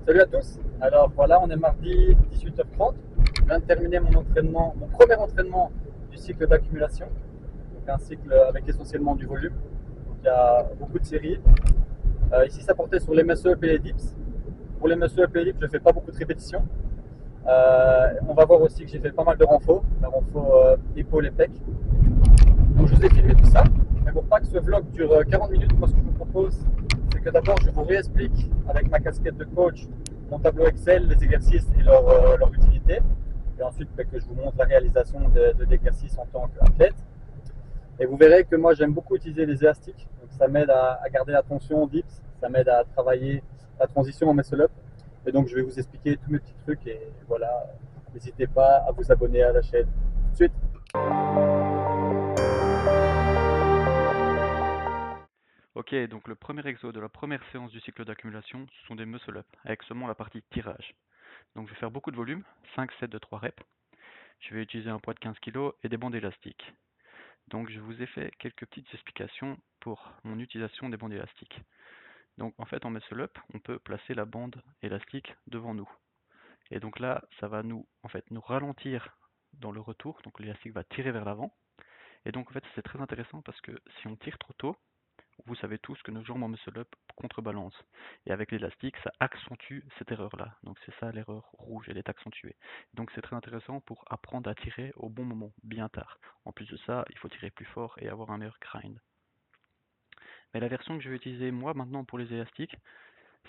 Salut à tous. Alors voilà, on est mardi 18h30. Je viens de terminer mon entraînement, mon premier entraînement du cycle d'accumulation. Donc un cycle avec essentiellement du volume. Donc il y a beaucoup de séries. Ici, ça portait sur les muscle up et les dips. Pour les muscle up et les dips, je ne fais pas beaucoup de répétitions. On va voir aussi que j'ai fait pas mal de renforts, épaules et pecs. Donc je vous ai filmé tout ça. Mais pour pas que ce vlog dure 40 minutes, moi ce que je vous propose, c'est que d'abord je vous réexplique avec ma casquette de coach mon tableau Excel, les exercices et leur utilité. Et ensuite que je vous montre la réalisation de l'exercice en tant qu'athlète. Et vous verrez que moi j'aime beaucoup utiliser les élastiques. Donc ça m'aide à garder la tension en dips, ça m'aide à travailler la transition en muscle up. Et donc je vais vous expliquer tous mes petits trucs et voilà, n'hésitez pas à vous abonner à la chaîne. Tout de suite. Ok, donc le premier exo de la première séance du cycle d'accumulation, ce sont des muscle up, avec seulement la partie tirage. Donc je vais faire beaucoup de volume, 5 sets de 3 reps. Je vais utiliser un poids de 15 kg et des bandes élastiques. Donc je vous ai fait quelques petites explications pour mon utilisation des bandes élastiques. Donc en fait en muscle up, on peut placer la bande élastique devant nous. Et donc là, ça va nous ralentir dans le retour, donc l'élastique va tirer vers l'avant. Et donc en fait c'est très intéressant parce que si on tire trop tôt, vous savez tous que nos jambes en muscle up contrebalancent. Et avec l'élastique, ça accentue cette erreur-là. Donc c'est ça l'erreur rouge, elle est accentuée. Donc c'est très intéressant pour apprendre à tirer au bon moment, bien tard. En plus de ça, il faut tirer plus fort et avoir un meilleur grind. Mais la version que je vais utiliser moi maintenant pour les élastiques,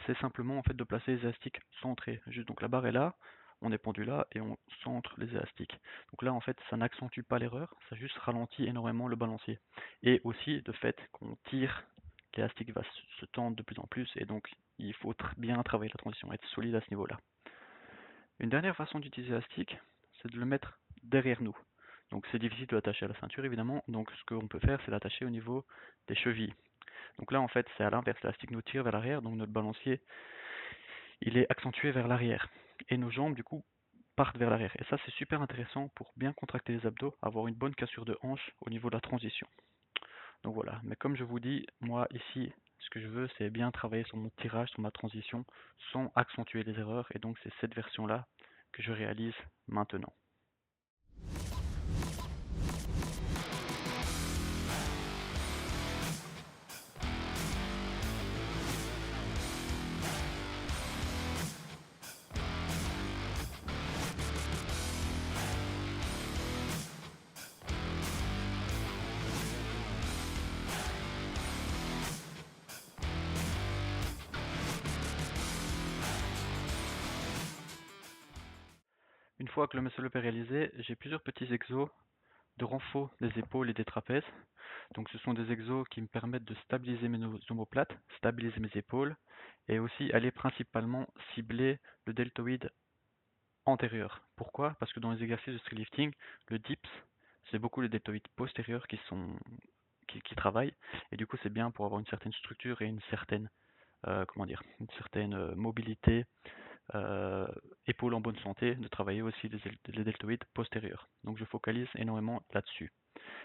c'est simplement en fait de placer les élastiques centrés. Juste donc la barre est là, on est pendu là et on centre les élastiques. Donc là en fait ça n'accentue pas l'erreur, ça juste ralentit énormément le balancier. Et aussi de fait qu'on tire, l'élastique va se tendre de plus en plus et donc il faut bien travailler la transition, être solide à ce niveau-là. Une dernière façon d'utiliser l'élastique, c'est de le mettre derrière nous. Donc c'est difficile de l'attacher à la ceinture évidemment, donc ce qu'on peut faire c'est l'attacher au niveau des chevilles. Donc là en fait c'est à l'inverse, l'élastique nous tire vers l'arrière, donc notre balancier il est accentué vers l'arrière. Et nos jambes, du coup, partent vers l'arrière. Et ça, c'est super intéressant pour bien contracter les abdos, avoir une bonne cassure de hanche au niveau de la transition. Donc voilà. Mais comme je vous dis, moi, ici, ce que je veux, c'est bien travailler sur mon tirage, sur ma transition, sans accentuer les erreurs. Et donc, c'est cette version-là que je réalise maintenant. Une fois que le muscle up est réalisé, j'ai plusieurs petits exos de renfort des épaules et des trapèzes. Donc ce sont des exos qui me permettent de stabiliser mes omoplates, stabiliser mes épaules et aussi aller principalement cibler le deltoïde antérieur. Pourquoi? Parce que dans les exercices de streetlifting, le dips, c'est beaucoup les deltoïdes postérieurs qui travaillent et du coup c'est bien pour avoir une certaine structure et une certaine mobilité, euh, épaules en bonne santé, de travailler aussi les deltoïdes postérieurs. Donc je focalise énormément là-dessus.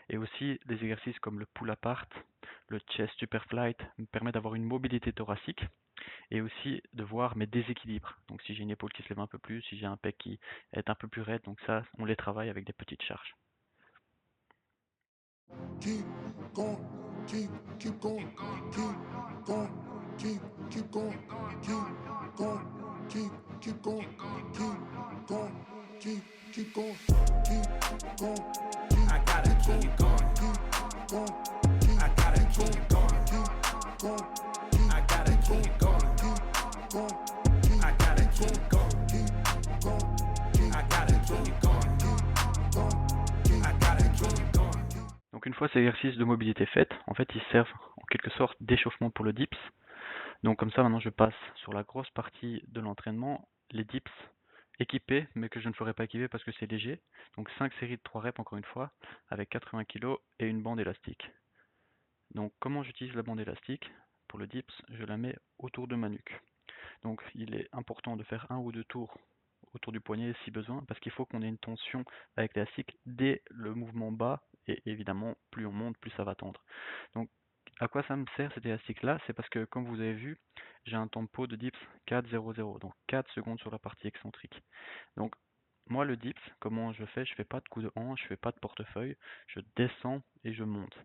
Et aussi, des exercices comme le pull apart, le chest superflight me permettent d'avoir une mobilité thoracique et aussi de voir mes déséquilibres. Donc si j'ai une épaule qui se lève un peu plus, si j'ai un pec qui est un peu plus raide, donc ça, on les travaille avec des petites charges. Keep going, keep going, keep going, keep going, keep going, keep going, keep going, keep going, keep going, I gotta keep going, keep going, I gotta keep going, keep going, I gotta keep going, keep going, I gotta keep going, keep going, I gotta keep going, keep going, I gotta keep going. Donc une fois ces exercices de mobilité faits, en fait ils servent en quelque sorte d'échauffement pour le dips. Donc comme ça maintenant je passe sur la grosse partie de l'entraînement, les dips équipés, mais que je ne ferai pas équiper parce que c'est léger. Donc 5 séries de 3 reps encore une fois, avec 80 kg et une bande élastique. Donc comment j'utilise la bande élastique? Pour le dips, je la mets autour de ma nuque. Donc il est important de faire un ou deux tours autour du poignet si besoin, parce qu'il faut qu'on ait une tension avec l'élastique dès le mouvement bas, et évidemment plus on monte, plus ça va tendre. Donc à quoi ça me sert cet élastique-là? C'est parce que, comme vous avez vu, j'ai un tempo de dips 4-0-0, donc 4 secondes sur la partie excentrique. Donc, moi, le dips, comment je fais? Je fais pas de coup de hanche, je fais pas de portefeuille, je descends et je monte.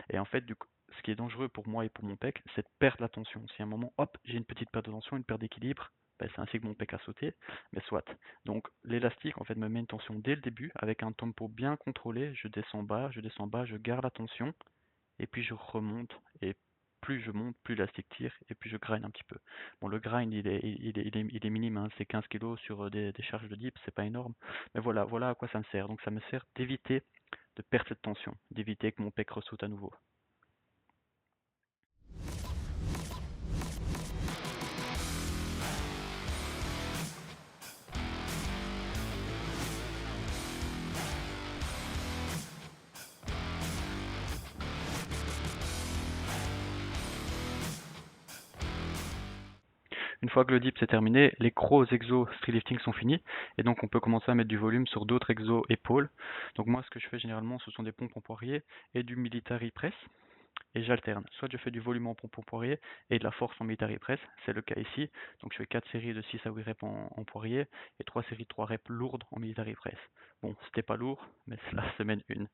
Et en fait, du coup, ce qui est dangereux pour moi et pour mon pec, c'est de perdre la tension. Si à un moment, hop, j'ai une petite perte de tension, une perte d'équilibre, ben, c'est ainsi que mon pec a sauté, mais soit. Donc l'élastique en fait me met une tension dès le début avec un tempo bien contrôlé, je descends bas, je garde la tension et puis je remonte et plus je monte, plus l'élastique tire et plus je grind un petit peu. Bon, le grind il est minime, hein, c'est 15 kg sur des charges de dips, c'est pas énorme, mais voilà à quoi ça me sert. Donc ça me sert d'éviter de perdre cette tension, d'éviter que mon pec ressaute à nouveau. Une fois que le dip c'est terminé, les gros exos street lifting sont finis et donc on peut commencer à mettre du volume sur d'autres exos épaules. Donc moi ce que je fais généralement ce sont des pompes en poirier et du military press et j'alterne. Soit je fais du volume en pompe en poirier et de la force en military press, c'est le cas ici. Donc je fais 4 séries de 6 à 8 reps en poirier et 3 séries de 3 reps lourdes en military press. Bon, c'était pas lourd, mais c'est la semaine 1.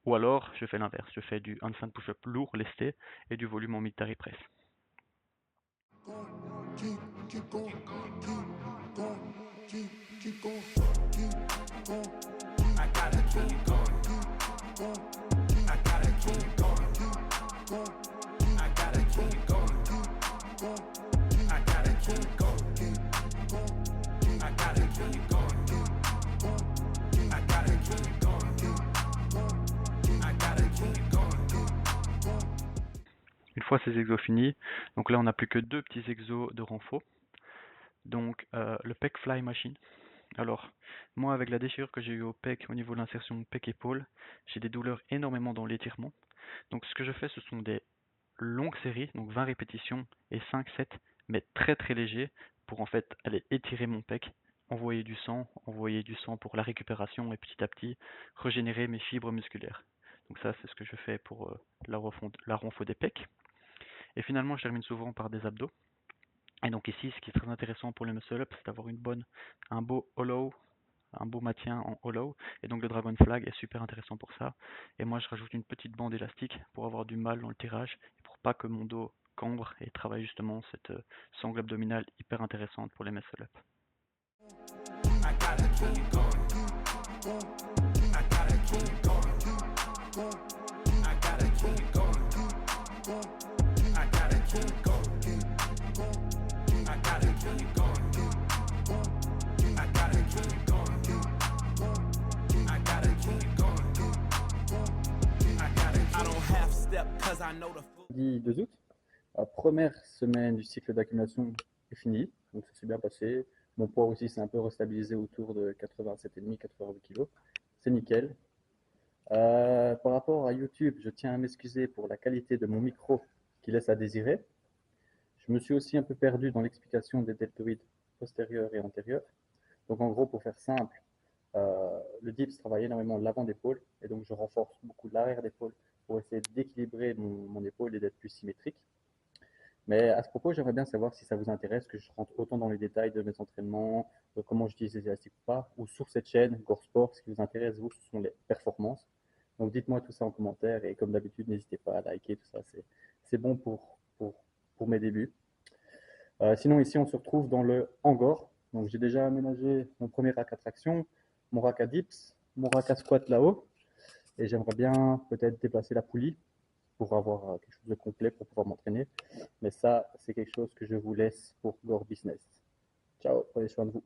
Ou alors je fais l'inverse, je fais du handstand push-up lourd lesté et du volume en military press. Keep going, keep going. I gotta keep going. I gotta keep going. I gotta keep going. I gotta keep going. I gotta keep going. I gotta keep going. I gotta keep going. Une fois ces exos finis, donc là on n'a plus que 2 petits exos de renfort. Donc le pec fly machine. Alors moi avec la déchirure que j'ai eue au pec au niveau de l'insertion pec-épaule, j'ai des douleurs énormément dans l'étirement. Donc ce que je fais ce sont des longues séries, donc 20 répétitions et 5 sets, mais très très légers pour en fait aller étirer mon pec, envoyer du sang pour la récupération et petit à petit régénérer mes fibres musculaires. Donc ça c'est ce que je fais pour la renfo des pecs. Et finalement je termine souvent par des abdos. Et donc ici, ce qui est très intéressant pour le muscle up, c'est d'avoir un beau hollow, un beau maintien en hollow. Et donc le dragon flag est super intéressant pour ça. Et moi, je rajoute une petite bande élastique pour avoir du mal dans le tirage et pour pas que mon dos cambre et travaille justement cette sangle abdominale hyper intéressante pour les muscle up. I gotta keep going. I gotta keep going. I gotta keep going. I gotta keep going. I gotta keep going. I gotta keep going. I gotta keep going. I don't half step cause I know the Jeudi 2 août, la première semaine du cycle d'accumulation est finie, donc ça s'est bien passé. Mon poids aussi s'est un peu restabilisé autour de 87,5-88 kg. C'est nickel. Par rapport à YouTube, je tiens à m'excuser pour la qualité de mon micro qui laisse à désirer. Je me suis aussi un peu perdu dans l'explication des deltoïdes postérieurs et antérieurs. Donc en gros, pour faire simple, le dips travaille énormément l'avant d'épaule et donc je renforce beaucoup l'arrière d'épaule pour essayer d'équilibrer mon épaule et d'être plus symétrique. Mais à ce propos, j'aimerais bien savoir si ça vous intéresse que je rentre autant dans les détails de mes entraînements, de comment j'utilise les élastiques ou pas, ou sur cette chaîne, Gore Sport, ce qui vous intéresse, vous, ce sont les performances. Donc dites-moi tout ça en commentaire et comme d'habitude, n'hésitez pas à liker, tout ça, c'est bon pour mes débuts. Sinon, ici, on se retrouve dans le hangar. Donc j'ai déjà aménagé mon premier rack à traction, mon rack à dips, mon rack à squat là-haut, et j'aimerais bien peut-être déplacer la poulie pour avoir quelque chose de complet pour pouvoir m'entraîner. Mais ça, c'est quelque chose que je vous laisse pour Gore Business. Ciao, prenez soin de vous.